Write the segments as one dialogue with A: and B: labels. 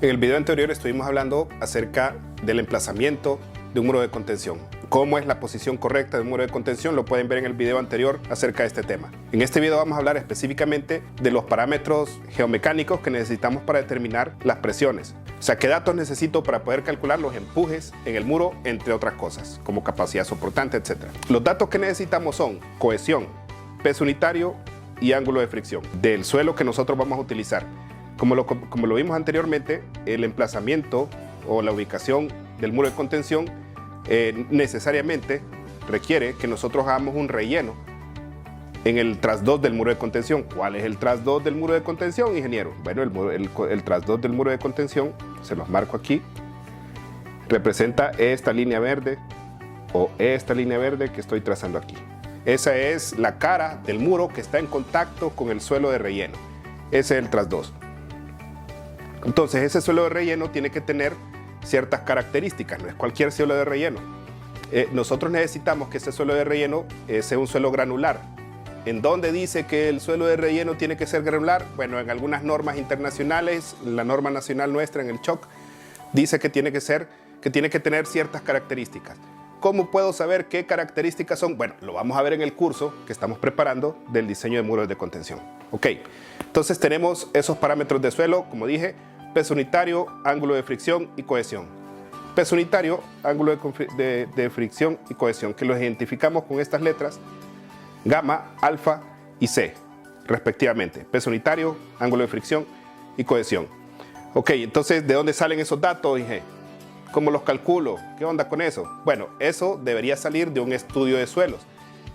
A: En el video anterior estuvimos hablando acerca del emplazamiento de un muro de contención. Cómo es la posición correcta de un muro de contención lo pueden ver en el video anterior acerca de este tema. En este video vamos a hablar específicamente de los parámetros geomecánicos que necesitamos para determinar las presiones. O sea, qué datos necesito para poder calcular los empujes en el muro, entre otras cosas, como capacidad soportante, etc. Los datos que necesitamos son cohesión, peso unitario y ángulo de fricción del suelo que nosotros vamos a utilizar. Como lo vimos anteriormente, el emplazamiento o la ubicación del muro de contención necesariamente requiere que nosotros hagamos un relleno en el trasdós del muro de contención. ¿Cuál es el trasdós del muro de contención, ingeniero? Bueno, el trasdós del muro de contención, se los marco aquí, representa esta línea verde o esta línea verde que estoy trazando aquí. Esa es la cara del muro que está en contacto con el suelo de relleno. Ese es el trasdós. Entonces ese suelo de relleno tiene que tener ciertas características, no es cualquier suelo de relleno. Nosotros necesitamos que ese suelo de relleno sea un suelo granular. ¿En dónde dice que el suelo de relleno tiene que ser granular? Bueno, en algunas normas internacionales, la norma nacional nuestra en el CHOC, dice que tiene que tener ciertas características. ¿Cómo puedo saber qué características son? Bueno, lo vamos a ver en el curso que estamos preparando del diseño de muros de contención. Ok, entonces tenemos esos parámetros de suelo, como dije, peso unitario, ángulo de fricción y cohesión. Peso unitario, ángulo de fricción y cohesión, que los identificamos con estas letras, gamma, alfa y C, respectivamente. Peso unitario, ángulo de fricción y cohesión. Ok, entonces, ¿de dónde salen esos datos, Inge? ¿Cómo los calculo? ¿Qué onda con eso? Bueno, eso debería salir de un estudio de suelos.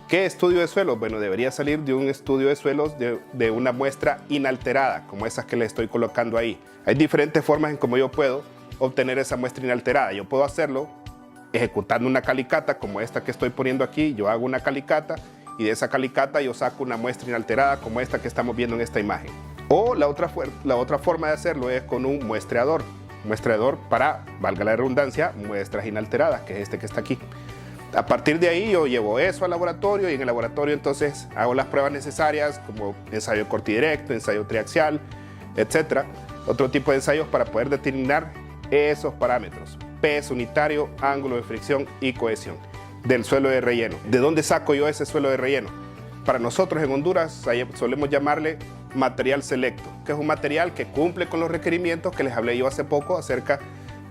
A: ¿Qué estudio de suelos? Bueno, debería salir de un estudio de suelos de una muestra inalterada, como esas que le estoy colocando ahí. Hay diferentes formas en cómo yo puedo obtener esa muestra inalterada. Yo puedo hacerlo ejecutando una calicata, como esta que estoy poniendo aquí. Yo hago una calicata y de esa calicata yo saco una muestra inalterada, como esta que estamos viendo en esta imagen. O la otra forma de hacerlo es con un muestreador. Muestreador para, valga la redundancia, muestras inalteradas, que es este que está aquí. A partir de ahí yo llevo eso al laboratorio y en el laboratorio entonces hago las pruebas necesarias como ensayo cortidirecto, ensayo triaxial, etc. Otro tipo de ensayos para poder determinar esos parámetros. Peso unitario, ángulo de fricción y cohesión del suelo de relleno. ¿De dónde saco yo ese suelo de relleno? Para nosotros en Honduras solemos llamarle material selecto, que es un material que cumple con los requerimientos que les hablé yo hace poco acerca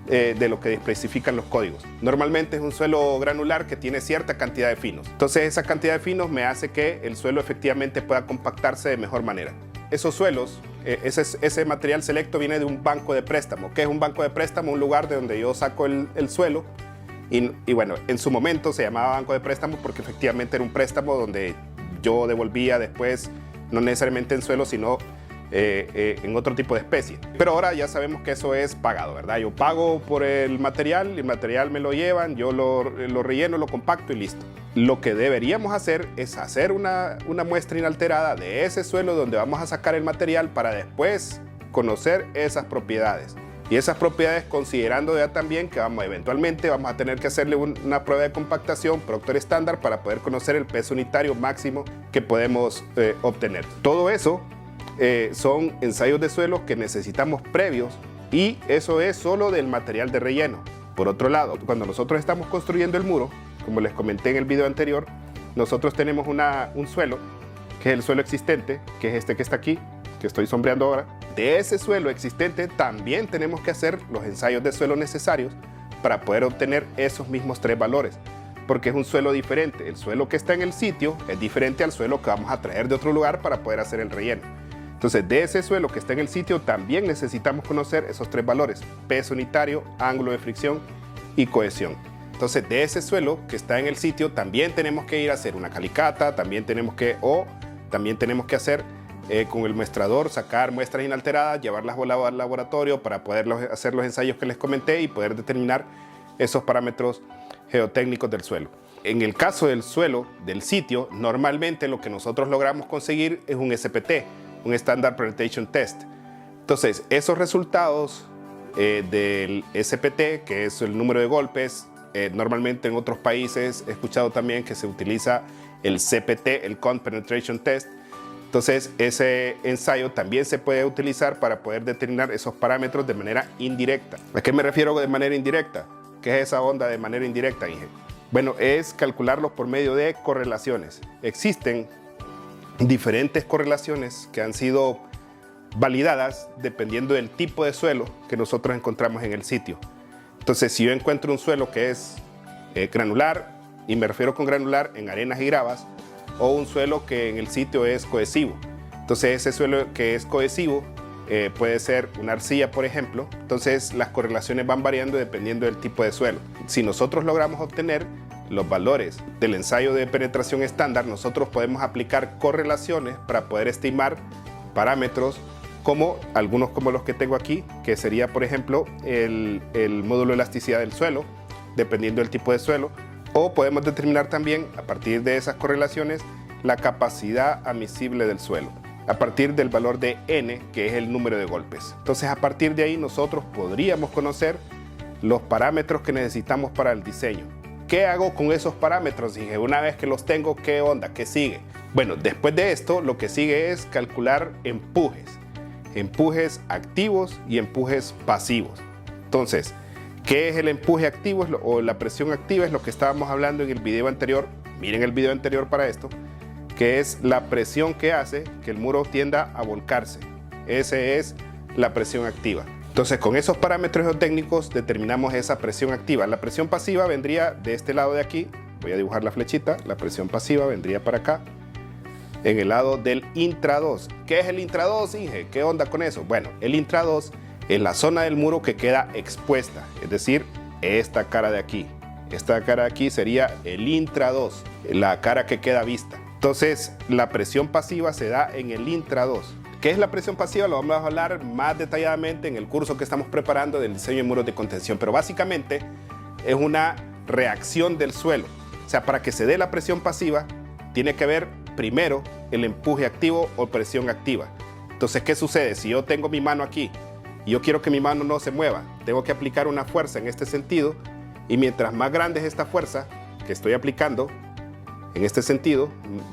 A: de lo que especifican los códigos. Normalmente es un suelo granular que tiene cierta cantidad de finos. Entonces esa cantidad de finos me hace que el suelo efectivamente pueda compactarse de mejor manera. Esos suelos, ese material selecto viene de un banco de préstamo. ¿Qué es un banco de préstamo? Un lugar de donde yo saco el suelo y bueno, en su momento se llamaba banco de préstamo porque efectivamente era un préstamo donde yo devolvía después, no necesariamente en suelo, sino en otro tipo de especie. Pero ahora ya sabemos que eso es pagado, ¿verdad? Yo pago por el material me lo llevan, yo lo relleno, lo compacto y listo. Lo que deberíamos hacer es hacer una muestra inalterada de ese suelo donde vamos a sacar el material para después conocer esas propiedades. Y esas propiedades considerando ya también que eventualmente vamos a tener que hacerle una prueba de compactación Proctor estándar para poder conocer el peso unitario máximo que podemos obtener. Todo eso son ensayos de suelo que necesitamos previos y eso es solo del material de relleno. Por otro lado, cuando nosotros estamos construyendo el muro, como les comenté en el video anterior, nosotros tenemos un suelo, que es el suelo existente, que es este que está aquí, que estoy sombreando ahora. De ese suelo existente también tenemos que hacer los ensayos de suelo necesarios para poder obtener esos mismos tres valores, porque es un suelo diferente. El suelo que está en el sitio es diferente al suelo que vamos a traer de otro lugar para poder hacer el relleno. Entonces, de ese suelo que está en el sitio también necesitamos conocer esos tres valores: peso unitario, ángulo de fricción y cohesión. Entonces, de ese suelo que está en el sitio también tenemos que ir a hacer una calicata, también tenemos que hacer con el muestrador, sacar muestras inalteradas, llevarlas al laboratorio para poder hacer los ensayos que les comenté y poder determinar esos parámetros geotécnicos del suelo. En el caso del suelo del sitio, normalmente lo que nosotros logramos conseguir es un SPT, un Standard Penetration Test. Entonces, esos resultados del SPT, que es el número de golpes, normalmente en otros países he escuchado también que se utiliza el CPT, el Count Penetration Test. Entonces, ese ensayo también se puede utilizar para poder determinar esos parámetros de manera indirecta. ¿A qué me refiero de manera indirecta? ¿Qué es esa onda de manera indirecta, Inge? Bueno, es calcularlos por medio de correlaciones. Existen diferentes correlaciones que han sido validadas dependiendo del tipo de suelo que nosotros encontramos en el sitio. Entonces, si yo encuentro un suelo que es granular, y me refiero con granular en arenas y gravas, o un suelo que en el sitio es cohesivo. Entonces ese suelo que es cohesivo puede ser una arcilla, por ejemplo. Entonces las correlaciones van variando dependiendo del tipo de suelo. Si nosotros logramos obtener los valores del ensayo de penetración estándar, nosotros podemos aplicar correlaciones para poder estimar parámetros como algunos como los que tengo aquí, que sería, por ejemplo, el módulo de elasticidad del suelo, dependiendo del tipo de suelo. O podemos determinar también, a partir de esas correlaciones, la capacidad admisible del suelo, a partir del valor de N, que es el número de golpes. Entonces, a partir de ahí, nosotros podríamos conocer los parámetros que necesitamos para el diseño. ¿Qué hago con esos parámetros? Dije, una vez que los tengo, ¿qué onda? ¿Qué sigue? Bueno, después de esto, lo que sigue es calcular empujes activos y empujes pasivos. Entonces, ¿qué es el empuje activo o la presión activa? Es lo que estábamos hablando en el video anterior. Miren el video anterior para esto, que es la presión que hace que el muro tienda a volcarse. Esa es la presión activa. Entonces, con esos parámetros técnicos determinamos esa presión activa. La presión pasiva vendría de este lado de aquí. Voy a dibujar la flechita. La presión pasiva vendría para acá, en el lado del intra-2. ¿Qué es el intra-2, Inge? ¿Qué onda con eso? Bueno, el intra-2 es la zona del muro que queda expuesta, es decir, esta cara de aquí. Esta cara de aquí sería el intra-2, la cara que queda vista. Entonces, la presión pasiva se da en el intra-2. ¿Qué es la presión pasiva? Lo vamos a hablar más detalladamente en el curso que estamos preparando del diseño de muros de contención, pero básicamente es una reacción del suelo. O sea, para que se dé la presión pasiva, tiene que haber primero el empuje activo o presión activa. Entonces, ¿qué sucede? Si yo tengo mi mano aquí, y yo quiero que mi mano no se mueva, tengo que aplicar una fuerza en este sentido, y mientras más grande es esta fuerza que estoy aplicando en este sentido,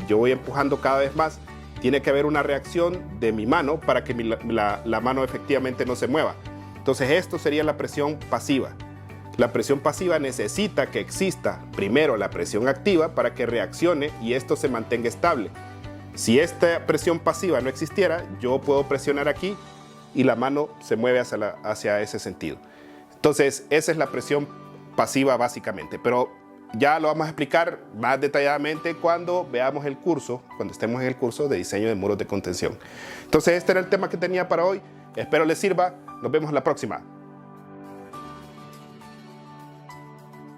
A: yo voy empujando cada vez más, tiene que haber una reacción de mi mano para que la mano efectivamente no se mueva. Entonces esto sería la presión pasiva. La presión pasiva necesita que exista primero la presión activa para que reaccione y esto se mantenga estable. Si esta presión pasiva no existiera, yo puedo presionar aquí y la mano se mueve hacia ese sentido. Entonces, esa es la presión pasiva básicamente, pero ya lo vamos a explicar más detalladamente cuando veamos el curso, cuando estemos en el curso de diseño de muros de contención. Entonces, este era el tema que tenía para hoy. Espero les sirva. Nos vemos la próxima.